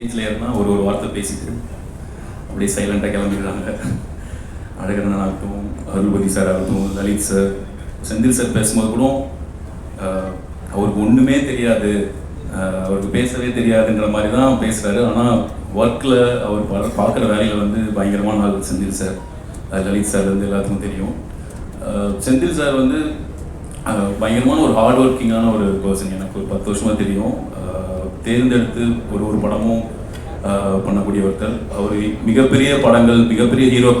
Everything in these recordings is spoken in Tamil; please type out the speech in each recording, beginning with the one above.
வீட்டில் ஏறினா ஒரு வார்த்தை பேசிட்டு அப்படியே சைலண்டாக கிளம்பிடுறாங்க. அழகண்ணன் ஆகட்டும், அருள்பதி சார் ஆகட்டும், லலித் சார், செந்தில் சார் பேசும்போது கூட அவருக்கு ஒன்றுமே தெரியாது, அவருக்கு பேசவே தெரியாதுங்கிற மாதிரி தான் பேசுகிறாரு. ஆனால் ஒர்க்கில் அவர் பார்க்குற வேலையில் வந்து பயங்கரமான ஆள் செந்தில் சார். லலித் சார் வந்து எல்லாத்துக்கும் தெரியும். செந்தில் சார் வந்து பயங்கரமான ஒரு ஹார்ட் ஒர்க்கிங்கான ஒரு பர்சன். எனக்கு ஒரு 10 வருஷமாக தெரியும். தேர்ந்தெடுத்து ஒரு படமும் பண்ணக்கூடிய ஒருத்தர். அவர் மிகப்பெரிய படங்கள், மிகப்பெரிய ஹீரோ.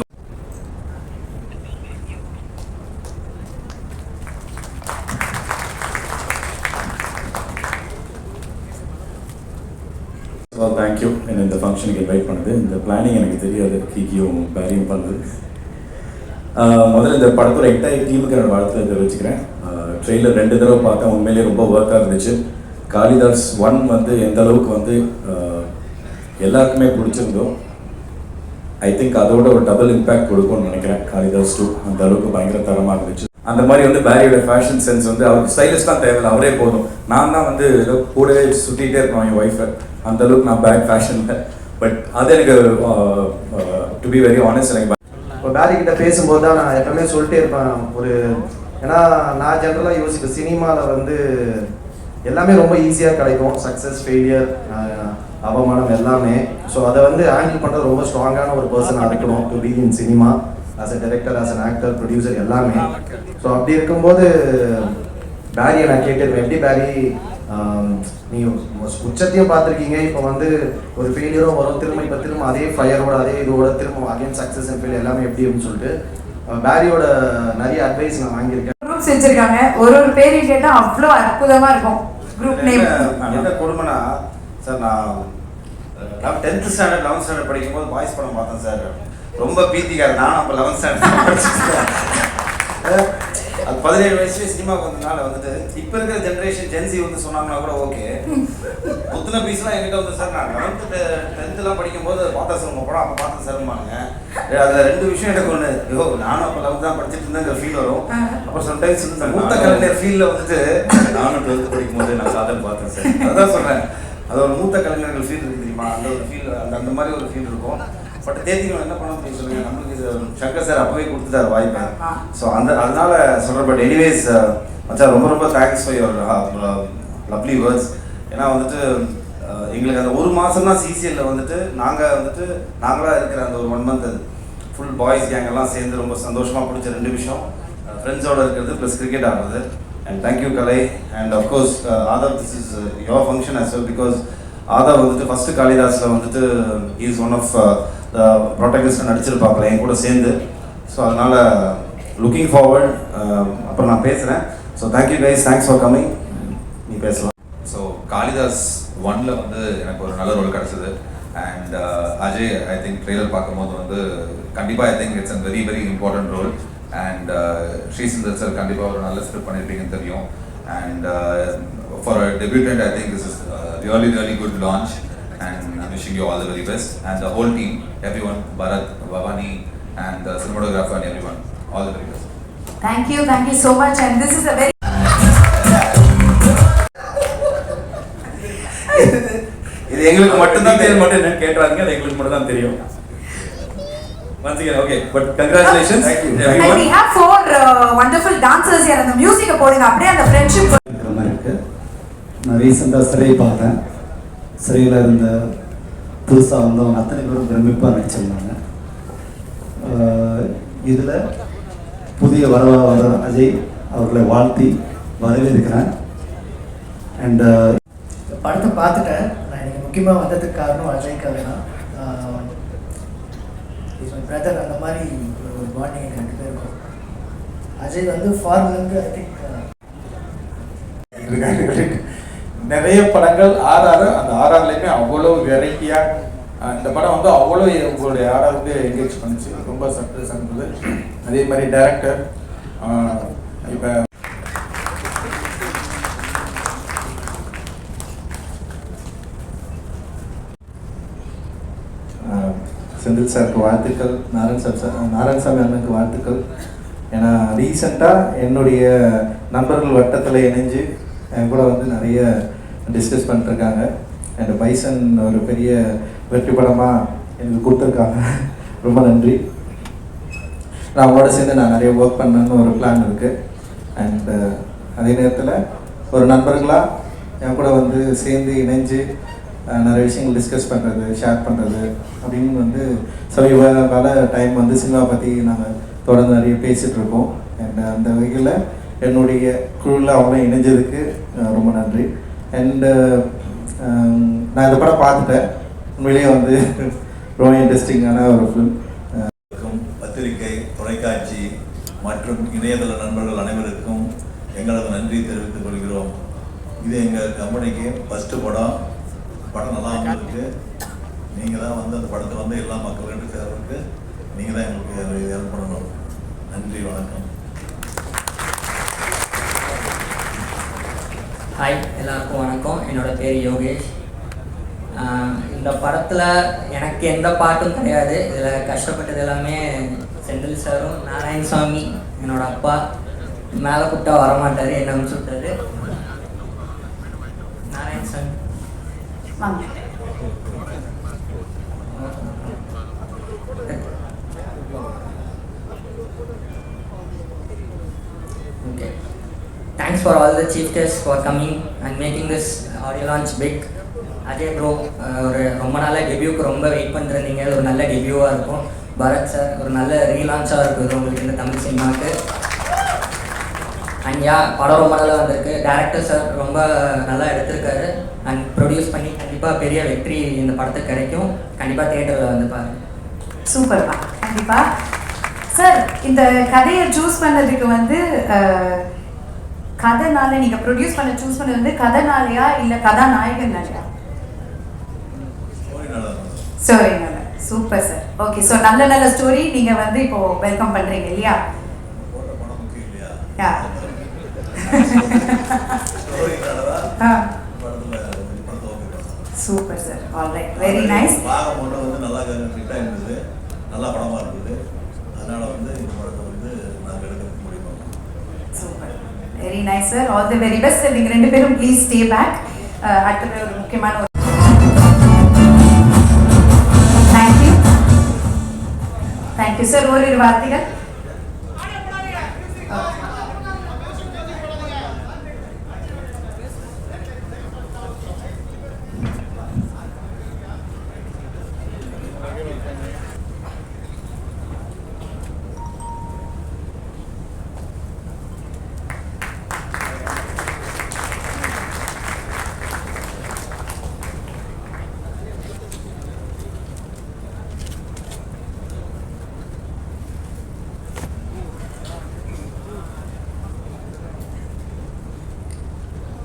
தேங்க்யூ என்னை இந்த ஃபங்க்ஷனுக்கு இன்வைட் பண்ணுது. இந்த பிளானிங் எனக்கு தெரியாது, கிக்கியும் பேரியும் பண்ணுது. முதல்ல இந்த படத்தோட என்டையர் டீமுக்கு என்னோட வாழ்த்துல தெரிவிச்சுக்கிறேன். ட்ரெயிலர் 2 தடவை பார்த்தேன், உண்மையிலேயே ரொம்ப ஒர்க்காக இருந்துச்சு. காளிதாஸ் 1 வந்து எந்த அளவுக்கு வந்து எல்லாருக்குமே பிடிச்சிருந்தோ, ஐ திங்க் அதோட ஒரு டபுள் இம்பேக்ட் கொடுக்கும்னு நினைக்கிறேன். காளிதாஸ் 2 அந்த அளவுக்கு பயங்கர தரமாக இருந்துச்சு. அந்த மாதிரி வந்து பேரியோட ஃபேஷன் சென்ஸ் வந்து அவருக்கு ஸ்டைலிஷ்லாம் தேவையில்லை, அவரே போதும். நான் தான் வந்து ஏதோ கூடவே சுற்றிகிட்டே இருப்பேன் என் ஒய்ஃபை, அந்த அளவுக்கு நான் பேக் ஃபேஷனில். பட் அது எனக்கு டு பி வெரி ஆனஸ்ட், எனக்கு இப்போ பேரி கிட்ட பேசும்போது தான் நான் எப்பவுமே சொல்லிட்டே இருப்பேன். ஏன்னா நான் ஜென்ரலாக யோசிப்பேன், சினிமாவில் வந்து எல்லாமே ரொம்ப ஈஸியாக கிடைக்கும், சக்ஸஸ், ஃபெயிலியர், அவமானம் எல்லாமே. ஸோ அதை வந்து ஹேண்டில் பண்ணுறது ரொம்ப ஸ்ட்ராங்கான ஒரு பர்சனாக இருக்கணும் to be in cinema, as a director, as an actor, producer எல்லாமே. ஸோ அப்படி இருக்கும்போது பேரியை நான் கேட்டிருப்பேன், எப்படி பேரி நீங்கள் உச்சத்தையும் பார்த்துருக்கீங்க, இப்போ வந்து ஒரு ஃபெயிலியரும் வரும், திரும்ப அதே ஃபயரோட அதே இதோட திரும்ப அகைன் சக்ஸஸ் அண்ட் ஃபெயிலியர் எல்லாமே எப்படி அப்படின்னு சொல்லிட்டு பேரியோட நிறைய அட்வைஸ் நான் வாங்கியிருக்கேன். குரூப் செஞ்சிருக்காங்க, ஒரு பேரையும் கேட்டால் அவ்வளோ அற்புதமாக இருக்கும். குரூப் நேம் என்ன கொடுமைனா சார், நான் 10th ஸ்டாண்டர்ட் 11th ஸ்டாண்டர்ட் படிக்கும்போது பாய்ஸ் படம் பார்த்தேன் சார். ரொம்ப பீத்திக்கார். நான் அப்போ 11th ஸ்டாண்டர்ட் படிச்சிருக்கேன். அது 17 வயசுலேயே சினிமாவுக்கு வந்ததுனால வந்துட்டு இப்போ இருக்கிற ஜென்ரேஷன் ஜென்சி வந்து சொன்னாங்கன்னா கூட ஓகே. முத்தின பீஸ்லாம் என்கிட்ட வந்து சார், நான் 11th 10th படிக்கும்போது பார்த்தா சார் உங்கள் படம் அப்போ பார்த்தேன் சார்மானுங்க. அதில் 2 விஷயம் எனக்கு ஒன்று, ஐயோ நானும் அப்போ 11th தான் படிச்சுட்டு இருந்தேங்கிற ஃபீல் வரும். அப்புறம் சம்டைம்ஸ் இந்த மூத்த கலைஞர் ஃபீலில் வந்துட்டு நானும் 12th படிக்கும்போது நான் காதல் பார்த்தேன் சார். அதான் சொல்கிறேன், அது ஒரு மூத்த கலைஞர்கள் ஃபீல் இருக்குது தெரியுமா, அந்த ஒரு ஃபீல், அந்த மாதிரி ஒரு ஃபீல் இருக்கும். பட் தேதிகள் என்ன பண்ண முடியும் சொல்லுங்கள், நம்மளுக்கு இது சங்கர் சார் அப்போவே கொடுத்துட்டார் வாய்ப்பை. ஸோ அதனால சொல்கிறேன். பட் எனிவேஸ் மச்சான், ரொம்ப thanks for your lovely words. ஏன்னா வந்துட்டு எங்களுக்கு அந்த 1 மாதம் தான் சிசிஎல்ல வந்துட்டு நாங்களாக இருக்கிற அந்த ஒரு 1 month அது ஃபுல் பாய்ஸ் கேங்கெல்லாம் சேர்ந்து ரொம்ப சந்தோஷமாக பிடிச்ச 2 விஷயம், ஃப்ரெண்ட்ஸோடு இருக்கிறது ப்ளஸ் கிரிக்கெட் ஆடுறது. And thank you Kalai. And of course Aadhav, this is your function as well, because Aadhav வந்துட்டு ஃபஸ்ட்டு காளிதாஸில் வந்துட்டு is one of the protagonist நடிச்சிருப்பாங்களே என் கூட சேர்ந்து. ஸோ அதனால் லுக்கிங் ஃபார்வர்ட். அப்புறம் நான் பேசுகிறேன். So thank you guys, thanks for coming. நீ பேசலாம். ஸோ காளிதாஸ் 1ல் வந்து எனக்கு ஒரு நல்ல ரோல் கிடச்சிது. And Ajay, I think trailer பார்க்கும்போது வந்து கண்டிப்பாக I think it's a very very important role. And Srisundar sir கண்டிப்பாக ஒரு நல்ல ஸ்கிரிப்ட் பண்ணியிருப்பீங்கன்னு தெரியும். And for a debutant I think this is really good launch, and I'm wishing you all the very best, and the whole team, everyone, Bharat, Bhavani, and the cinematographer and everyone, all the very best. Thank you so much. And this is a very இது எங்களுக்கு மட்டும்தான் தெரியும். மட்டும் என்ன கேட்குறாங்க, அது எங்களுக்கு மட்டும் தான் தெரியும். Once again, okay, but congratulations. Thank you. and we have 4 wonderful dancers here. அந்த மியூசிக்கை போடுங்க, அப்படியே அந்த ஃப்ரெண்ட்ஷிப் இருக்கு. நான் ரீசெண்டாக சிறை பார்த்தேன். சிறையில் இருந்த புதுசாக வந்தவங்க அத்தனை பேரும் பிரமிப்பாக நடிச்சிருந்தாங்க. இதில் புதிய வர அஜய் அவர்களை வாழ்த்தி வரவேற்கிறேன். அண்ட் படத்தை பார்த்துட்டேன். நான் எனக்கு முக்கியமாக வந்ததுக்கு காரணம் அஜய்க்காக தான். பிரதர், அந்த மாதிரி ஒரு பாண்டிங் எனக்கு 2 பேருக்கும். அஜய் வந்து ஃபாரின்லேருந்து ஐ திங்க் நிறைய படங்கள் ஆர்ஆர், அந்த ஆர்ஆர்லேயுமே அவ்வளோ வெரைட்டியாக இந்த படம் வந்து அவ்வளோ உங்களுடைய ஆர்ஆருக்கு என்கேஜ் பண்ணிச்சு, ரொம்ப சக்ஸஸ் இருந்தது. அதே மாதிரி டைரக்டர் இப்போ செந்தில் சாருக்கு வாழ்த்துக்கள், நாராயணசாமி அண்ணனுக்கு வாழ்த்துக்கள். ஏன்னா ரீசெண்டாக என்னுடைய நண்பர்கள் வட்டத்தில் இணைஞ்சு என் கூட வந்து நிறைய டிஸ்கஸ் பண்ணிட்டுருக்காங்க. அண்ட் பைசன் ஒரு பெரிய வெற்றி படமாக எனக்கு கொடுத்துருக்காங்க. ரொம்ப நன்றி. நான் அவங்களோட சேர்ந்து நான் நிறைய ஒர்க் பண்ணணுன்னு ஒரு பிளான் இருக்குது. அண்ட் அதே நேரத்தில் ஒரு நண்பர்களாக என் கூட வந்து சேர்ந்து இணைஞ்சு நிறைய விஷயங்கள் டிஸ்கஸ் பண்ணுறது, ஷேர் பண்ணுறது அப்படின்னு வந்து சமீப கால டைம் வந்து சினிமா பற்றி நாங்கள் தொடர்ந்து நிறைய பேசிகிட்ருக்கோம். அண்ட் அந்த வகையில் என்னுடைய குழுவில் அவங்களும் இணைஞ்சதுக்கு ரொம்ப நன்றி. அண்டு நான் இந்த படம் பார்த்துட்டேன். உண்மையிலேயே வந்து ரொம்ப இன்ட்ரெஸ்டிங்கான ஒரு ஃபிலிம். பத்திரிகை, தொலைக்காட்சி மற்றும் இணையதள நண்பர்கள் அனைவருக்கும் எங்களது நன்றி தெரிவித்துக் கொள்கிறோம். இது எங்கள் கம்பெனிக்கு ஃபஸ்ட்டு படம். படம் நல்லா வந்திருக்கு. நீங்கள் தான் வந்து அந்த படத்தை வந்து எல்லா மக்கள்கிட்ட சேர்றதுக்கு நீங்கள் தான் எங்களுக்கு ஹெல்ப் பண்ணணும். நன்றி, வணக்கம். ஹாய், எல்லாருக்கும் வணக்கம். என்னோடய பேர் யோகேஷ். இந்த படத்தில் எனக்கு எந்த பாட்டும் கிடையாது. இதில் கஷ்டப்பட்டது எல்லாமே செந்தில் சாரும் நாராயணசாமி, என்னோட அப்பா. மேலே கூப்பிட்டா வரமாட்டார், என்ன அனுப்பிச்சு விட்டாரு. Narayanasamy okay. Thanks for all the chief guests for coming and making this audio launch big. Ajay bro, ஒரு ரொம்ப நாள் டெபியூக்கு ரொம்ப வெயிட் பண்ணிருந்தீங்க. ஒரு நல்ல டெபியூவாக இருக்கும். பரத் சார், ஒரு நல்ல ரீலான்ச்சாக இருக்குது உங்களுக்கு இந்த தமிழ் சினிமாவுக்கு. அண்ட் படம் ரொம்ப நல்லா வந்திருக்கு. டேரக்டர் சார் ரொம்ப நல்லா எடுத்திருக்காரு. அண்ட் ப்ரொடியூஸ் பண்ணி கண்டிப்பாக பெரிய வெற்றி இந்த படத்துக்கு கிடைக்கும். கண்டிப்பாக தியேட்டரில் வந்து பாருங்க. சூப்பர்ப்பா, கண்டிப்பாக. சார், இந்த கதையை சூஸ் பண்ணதுக்கு வந்து கதைனால நீங்கள் ப்ரொடியூஸ் பண்ண சூஸ் பண்ணது வந்து கதைனாலையா இல்லை கதாநாயகனாலையா? ஸ்டோரினால. Super sir. ஓகே, ஸோ நல்ல நல்ல ஸ்டோரி நீங்கள் வந்து இப்போ வெல்கம் பண்ணுறீங்க இல்லையா? Super sir. Alright, very nice. பாகம் வந்து நல்லா ஃபிட்டாக இருந்தது, நல்லா படமாக இருந்தது. அதனால் வந்து இந்த படத்தை வந்து நாங்கள் எடுக்கிறதுக்கு முடிவு பண்ணோம். Super, very nice sir. All the very best. நீங்கள் ரெண்டு பேரும் ப்ளீஸ் ஸ்டே பேக். அடுத்த ஒரு முக்கியமான தேங்க்யூ. Thank you sir. ஒரு வார்த்தைகள்.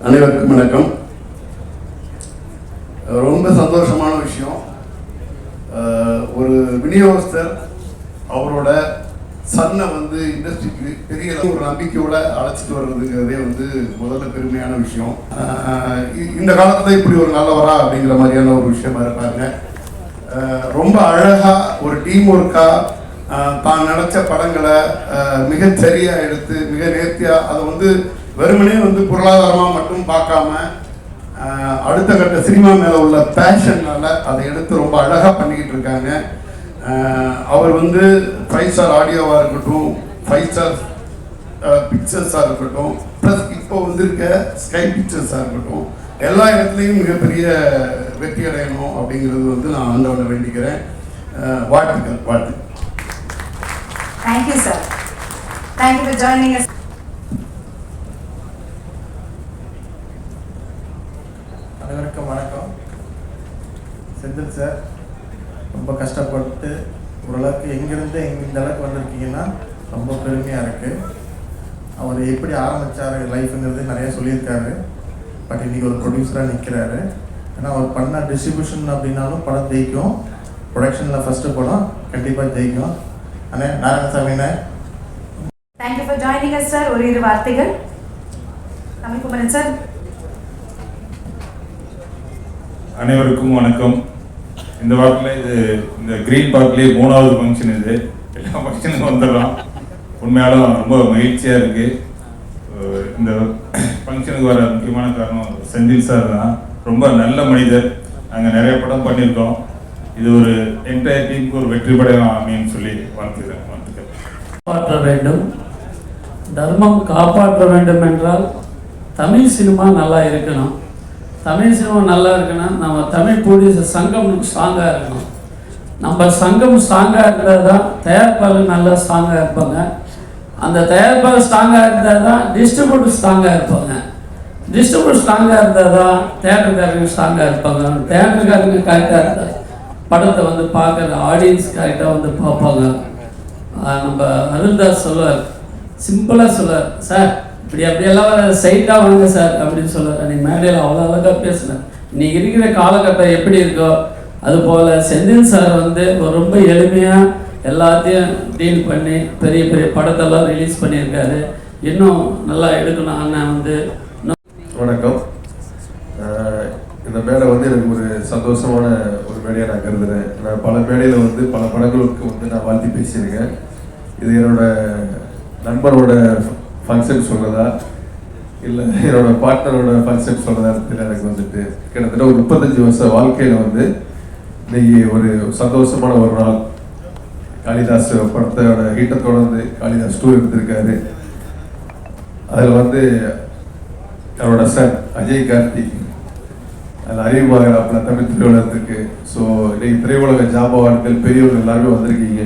அனைவருக்கும் வணக்கம். ரொம்ப சந்தோஷமான விஷயம். ஒரு விநியோகஸ்தர் அவரோட சன்னை வந்து இண்டஸ்ட்ரிக்கு பெரிய ஒரு நம்பிக்கையோட அழைச்சிட்டு வர்றதுங்கிறதே வந்து முதல்ல பெருமையான விஷயம். இந்த காலத்தில் இப்படி ஒரு நல்லவரா அப்படிங்கிற மாதிரியான ஒரு விஷயமா இருப்பாருங்க. ரொம்ப அழகாக ஒரு டீம் ஒர்க்காக தான் நினச்ச படங்களை மிகச்சரியாக எடுத்து மிக நேர்த்தியாக அதை வந்து வெறுமனே வந்து பொருளாதாரமாக மட்டும் பார்க்காம அடுத்த கட்ட சினிமா மேலே உள்ள பேஷன்னால அதை எடுத்து ரொம்ப அழகாக பண்ணிக்கிட்டு இருக்காங்க. அவர் வந்து 5 ஸ்டார் ஆடியோவாக இருக்கட்டும், 5 ஸ்டார் பிக்சர்ஸாக இருக்கட்டும், ப்ளஸ் இப்போ வந்திருக்க ஸ்கை பிக்சர்ஸாக இருக்கட்டும், எல்லா இடத்துலையும் மிகப்பெரிய வெற்றி அடையணும் அப்படிங்கிறது வந்து நான் ஆண்டவனை வேண்டிக்கிறேன். வாழ்த்துக்கள். வாழ்த்துக்கள். Thank you sir. Thank you for joining as. அனைவருக்கும் வணக்கம். செந்தில் சார் ரொம்ப கஷ்டப்பட்டு ஓரளவுக்கு எங்கேருந்து இந்த அளவுக்கு வந்திருக்கீங்கன்னா ரொம்ப பெருமையாக இருக்குது. அவர் எப்படி ஆரம்பித்தார் லைஃப்ங்கிறது நிறைய சொல்லியிருக்காரு. பட் இன்றைக்கி ஒரு ப்ரொடியூசராக நிற்கிறாரு. ஏன்னா அவர் பண்ண டிஸ்ட்ரிபியூஷன் அப்படின்னாலும் படம் ஜெயிக்கும். ப்ரொடக்ஷனில் ஃபஸ்ட்டு படம் கண்டிப்பாக ஜெயிக்கும். அண்ணே நாராயணசாமிண்ணே, thank you for joining us sir. ஒரு இரு வார்த்தைகள். தமிழ்குமரன் சார். அனைவருக்கும் வணக்கம். இந்த வாரத்தில் இந்த க்ரீன் பார்க்லேயே 3வது ஃபங்க்ஷன். இது எல்லா ஃபங்க்ஷனுக்கும் வந்துடலாம். உண்மையாலும் ரொம்ப மகிழ்ச்சியாக இருக்குது. இந்த ஃபங்க்ஷனுக்கு வர முக்கியமான காரணம் செந்தில் சார் தான். ரொம்ப நல்ல மனிதர். நாங்கள் நிறைய படம் பண்ணியிருக்கோம். இது ஒரு என்டையர் டீமுக்கு ஒரு வெற்றி படம் அமைன்னு சொல்லி வாழ்த்துக்கிறேன். காப்பாற்ற வேண்டும், தர்மம் காப்பாற்ற வேண்டும் என்றால் தமிழ் சினிமா நல்லா இருக்கணும். தமிழ் சினிமா நல்லா இருக்குன்னா நம்ம தமிழ் ப்ரொடியூசர் சங்கம் ஸ்ட்ராங்காக இருக்கணும். நம்ம சங்கம் ஸ்ட்ராங்காக இருந்தால் தான் தயாரிப்பாளர் நல்லா ஸ்ட்ராங்காக இருப்பாங்க. அந்த தயாரிப்பாளர் ஸ்ட்ராங்காக இருந்தால் தான் டிஸ்ட்ரிபியூட்டர் ஸ்ட்ராங்காக இருப்பாங்க. டிஸ்ட்ரிபியூட்டர் ஸ்ட்ராங்காக இருந்தால் தான் தேட்டருக்காரங்க ஸ்ட்ராங்காக இருப்பாங்க. தேட்டருக்காரங்க கரெக்டாக இருந்தால் படத்தை வந்து பார்க்குற ஆடியன்ஸ் கரெக்டாக வந்து பார்ப்பாங்க. நம்ம அருள்தாஸ் சொல்லுவார், சிம்பிளாக சொல்லுவார், சார் இப்படி அப்படியெல்லாம் சைட்டாக வாங்க சார் அப்படின்னு சொல்லுவார். அன்றைக்கி மேடையில் அவ்வளோ அழகாக பேசினார். இன்றைக்கி இருக்கிற காலகட்டம் எப்படி இருக்கோ அதுபோல் செந்தில் சார் வந்து ரொம்ப எளிமையாக எல்லாத்தையும் டீல் பண்ணி பெரிய பெரிய படத்தெல்லாம் ரிலீஸ் பண்ணியிருக்காரு. இன்னும் நல்லா எடுக்கணும் அண்ணன் வந்து. வணக்கம். இந்த மேடை வந்து எனக்கு ஒரு சந்தோஷமான ஒரு மேடையாக நான் கருதுகிறேன். நான் பல மேடையில் வந்து பல படங்களுக்கு வந்து நான் வாழ்த்தி பேசியிருக்கேன். இது என்னோட நண்பரோட ஃபங்க்ஷன் சொல்கிறதா இல்லை என்னோட பார்ட்னரோட ஃபங்க்ஷன் சொல்கிறதா எனக்கு வந்துட்டு கிட்டத்தட்ட ஒரு 35 வருஷ வாழ்க்கையில் வந்து இன்னைக்கு ஒரு சந்தோஷமான ஒரு நாள். காளிதாஸ் படத்தோட ஹீட்டை தொடர்ந்து காளிதாஸ் 2 எடுத்திருக்காரு. அதில் வந்து அவரோட சார் அஜய் கார்த்திக் அதில் அறிமுகமாகிறாப்புல தமிழ் திரையுலகத்துக்கு. ஸோ இன்னைக்கு திரையுலக ஜாம்பவான்கள் பெரியவர்கள் எல்லாருமே வந்திருக்கீங்க.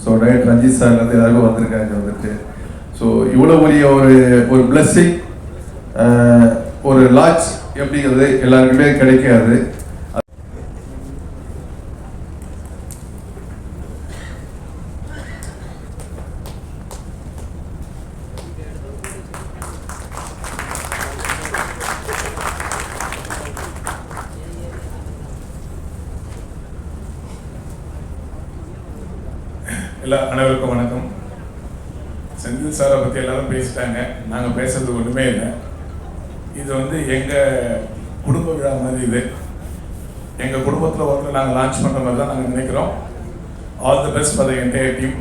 ஸோ டைரக்டர் ரஞ்சித் சார்லேருந்து எல்லாருமே வந்திருக்காங்க வந்துட்டு. ஸோ இவ்வளோ பெரிய ஒரு பிளஸ்ஸிங், ஒரு லாட்ச் எப்படிங்கிறது எல்லாருக்குமே கிடைக்காது. அனைவருக்கும் வணக்கம். செந்தில் சாரை பற்றி எல்லாரும் பேசிட்டாங்க. நாங்கள் பேசுறது ஒன்றுமே இல்லை. இது வந்து எங்கள் குடும்ப விழா மாதிரி. இது எங்கள் குடும்பத்தில் ஒருத்தர் நாங்கள் லான்ச் பண்ணுற மாதிரி தான் நாங்கள் நினைக்கிறோம். All the best for the entire team.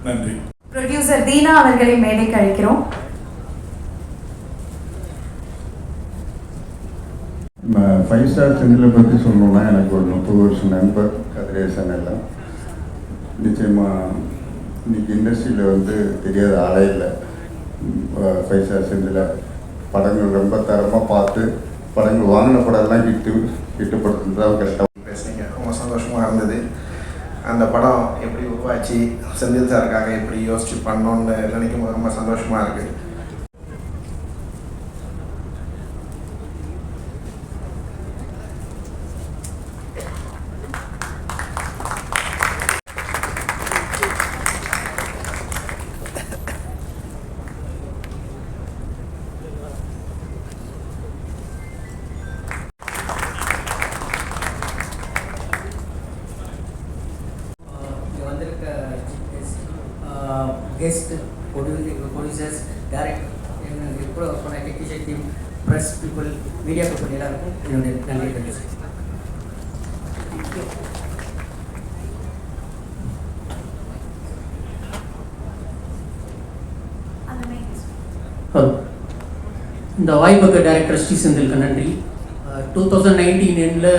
நன்றி. ப்ரொடியூசர் தீனா அவர்களை மேடைக்கு அழைக்கிறோம். 5 ஸ்டார் செந்திலை பற்றி சொல்லணும்னா எனக்கு ஒரு 30 வருஷம் நண்பர் கதிரேசன். எல்லாம் நிச்சயமாக இன்றைக்கி இண்டஸ்ட்ரியில் வந்து தெரியாத ஆளே இல்லை. 5 ஸ்டார் செந்தில் படங்கள் ரொம்ப தரமாக பார்த்து படங்கள் வாங்கின படம்லாம் கிட்டுப்படுத்துறது தான் கஷ்டம். பேசுனீங்க, ரொம்ப சந்தோஷமாக இருந்தது. அந்த படம் எப்படி உருவாச்சு, செந்தில் சாருக்காக எப்படி யோசிச்சு பண்ணோன்னு நினைக்கும் போது ரொம்ப சந்தோஷமாக இருக்குது. கெஸ்ட் ப்ரொடியூசர்ஸ், டைரக்டர், எங்கள் கூட ஒர்க் பண்ண technician team, press people, media people எல்லாருக்கும் என்னுடைய நன்றி தெரிவிச்சு. இந்த வாய்ப்புக்கு டைரக்டர் ஸ்ரீ செந்திலுக்கு நன்றி. 2019 எண்டில்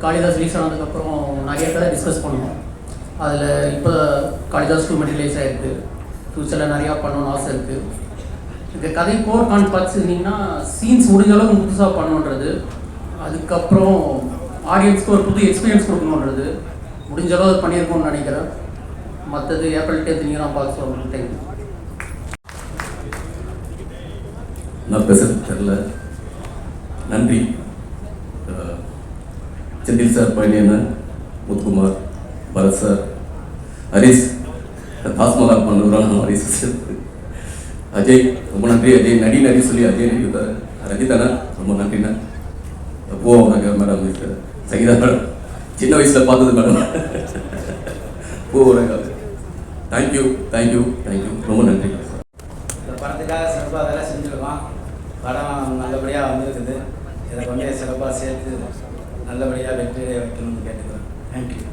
காளிதாஸ் ரிலீஸ் ஆனதுக்கப்புறம் நிறைய கதை டிஸ்கஸ் பண்ணோம். அதில் இப்போ காளிதாஸ் 2 மெட்டீரியலைஸ் ஆகிருக்கு. ஃப்யூச்சரில் நிறையா பண்ணணும்னு ஆசை இருக்குது. இந்த கதை கோர் கான் பார்த்துருந்தீங்கன்னா சீன்ஸ் முடிஞ்ச அளவுக்கு புதுசாக பண்ணணுன்றது, அதுக்கப்புறம் ஆடியன்ஸ்க்கு ஒரு புது எக்ஸ்பீரியன்ஸ் கொடுக்கணுன்றது முடிஞ்ச அளவு பண்ணியிருக்கோம்னு நினைக்கிறேன். மற்றது ஏப்ரல் 10 நீங்கள் தான் பார்க்க சொல்லணும். தேங்க்யூ. நான் பேசுறது தெரில. நன்றி. செந்தில் சார், பையன் முத்துக்குமார், பரத் சார், ஹரிஷ், தாஸ்மகால் பண்ணுறான் ஹரிஷ், அஜய் ரொம்ப நன்றி. அஜய் நடி சொல்லி அஜய் நடி விட்டார். ரஞ்சிதானா ரொம்ப நன்றிண்ணா. போ உனக்கு மேடம், சங்கீதா மேடம் சின்ன வயசில் பார்த்தது மேடம். போ உனக்கு தேங்க்யூ தேங்க்யூ தேங்க்யூ, ரொம்ப நன்றி. இந்த படத்துக்காக சிறப்பாக அதெல்லாம் செஞ்சுருக்கோம். படம் நல்லபடியாக வந்திருக்குது. இதை கொண்டு சிறப்பாக சேர்த்து நல்லபடியாக வெற்றியை வைக்கணும்னு கேட்டுக்கிறேன். Thank you.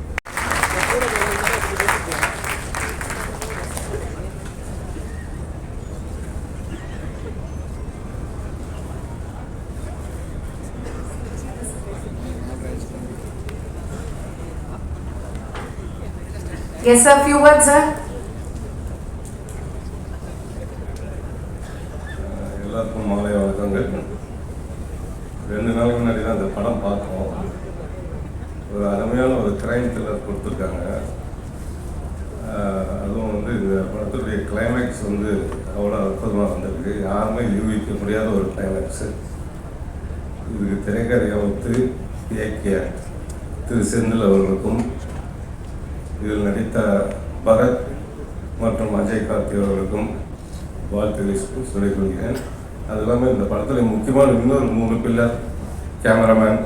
Yes, sir. Few words, sir. எல்லாருக்கும் மாலை வணக்கங்கள். 2 நாளைக்கு முன்னாடி தான் அந்த படம் பார்த்தோம். ஒரு அருமையான ஒரு கிரைம் த்ரில்லர் கொடுத்துருக்காங்க. அதுவும் வந்து இந்த படத்துடைய கிளைமேக்ஸ் வந்து அவ்வளோ அற்புதமாக வந்திருக்கு. யாருமே யூகிக்க முடியாத ஒரு கிளைமேக்ஸு. இதுக்கு திரைக்கதை அமைத்து இயக்கிய திரு செந்தில் அவர்களுக்கும், இதில் நடித்த பரத் மற்றும் அஜய் கார்த்தி அவர்களுக்கும் வாழ்த்துக்களை சொல்லிக் கொள்கிறேன். அது இல்லாமல் இந்த படத்தில் முக்கியமான இன்னொரு 3 பில்லர், கேமராமேன்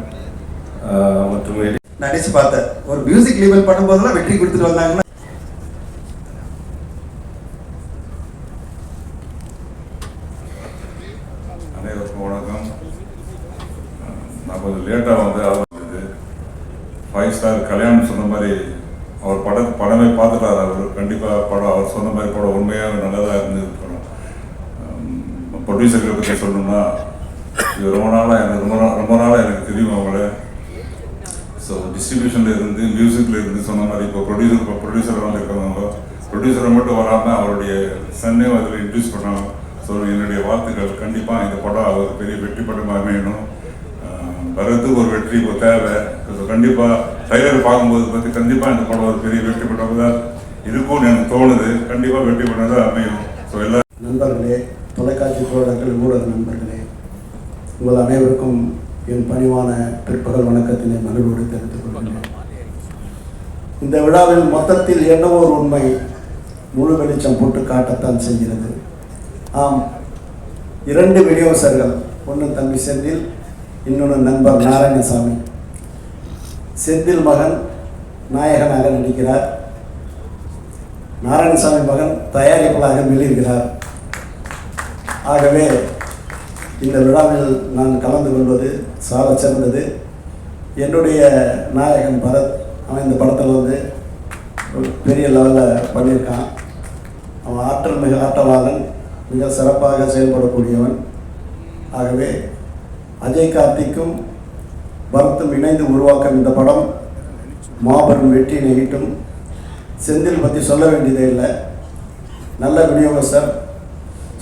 மற்றும் நடிச்சு பார்த்தேன். ஒரு மியூசிக் லெவல் பண்ணும்போதெல்லாம் வெற்றி கொடுத்துட்டு வந்தாங்கன்னா அனைவருக்கும் வணக்கம். நான் கொஞ்சம் லேட்டாக வந்து ஆரம்பிச்சது. 5 ஸ்டார் கல்யாணம் சொன்ன மாதிரி அவர் படமே பார்த்துட்டார். அவர் கண்டிப்பாக படம் அவர் சொன்ன மாதிரி படம் உண்மையாக நல்லதாக இருந்துருக்கணும். ப்ரொடியூசர்களை பற்றி சொல்லணும்னா இது ரொம்ப நாளாக எனக்கு தெரியும் அவங்கள. ஸோ டிஸ்ட்ரிபியூஷனில் இருந்து மியூசிக்கில் இருந்து சொன்ன மாதிரி இப்போ ப்ரொடியூசராக இருக்கிறவங்க ப்ரொடியூசரை மட்டும் வராமல் அவருடைய சன்னே அதில் இன்ட்ரடியூஸ் பண்ணாங்க. ஸோ என்னுடைய வாழ்த்துக்கள். கண்டிப்பாக இந்த படம் அவர் பெரிய வெற்றி படமாக அமையணும். வரதுக்கு ஒரு வெற்றி இப்போ தேவை. ஸோ கண்டிப்பாக ட்ரைலர் பார்க்கும்போது பற்றி கண்டிப்பாக இந்த படம் ஒரு பெரிய வெற்றி படம் தான் இருக்கும்னு எனக்கு தோணுது. கண்டிப்பாக வெற்றி படம் தான் அமையும். ஸோ எல்லா நண்பர்களே, தொலைக்காட்சி தோழர்கள், ஊடக நண்பர்களே, உங்கள் அனைவருக்கும் என் பணிவான பிற்பகல் வணக்கத்தினை மகிழ்வோடு தெரிவித்துக் கொள்கிறேன். இந்த விழாவில் மொத்தத்தில் என்ன ஒரு உண்மை முழு வெளிச்சம் போட்டு காட்டத்தான் செய்கிறது. ஆம், 2 விநியோகஸ்தர்கள், ஒன்று தம்பி செந்தில், இன்னொன்று நண்பர் நாராயணசாமி. செந்தில் மகன் நாயகனாக நடிக்கிறார், நாராயணசாமி மகன் தயாரிப்பாளராக வெளியிடுகிறார். ஆகவே இந்த விழாவில் நான் கலந்து கொள்வது சால சிறந்தது. என்னுடைய நாயகன் பரத், அவன் இந்த படத்தில் வந்து பெரிய லெவலில் பண்ணியிருக்கான். அவன் ஆற்றல் மிக ஆற்றலாளன், மிக சிறப்பாக செயல்படக்கூடியவன். ஆகவே அஜய் கார்த்திக்கும் பரத்தும் இணைந்து உருவாக்கும் இந்த படம் மாபெரும் வெற்றியை ஈட்டும். செந்தில் பற்றி சொல்ல வேண்டியதே இல்லை, நல்ல விநியோகஸ்தர்.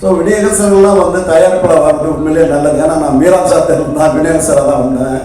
ஸோ விநியோகஸ்தர்கள்லாம் வந்து தயாரிப்பில் வர்றது உண்மையிலே நல்லது. ஏன்னா நான் மீரான் சார் தான் விநியோகஸ்தராக தான் வந்தேன்.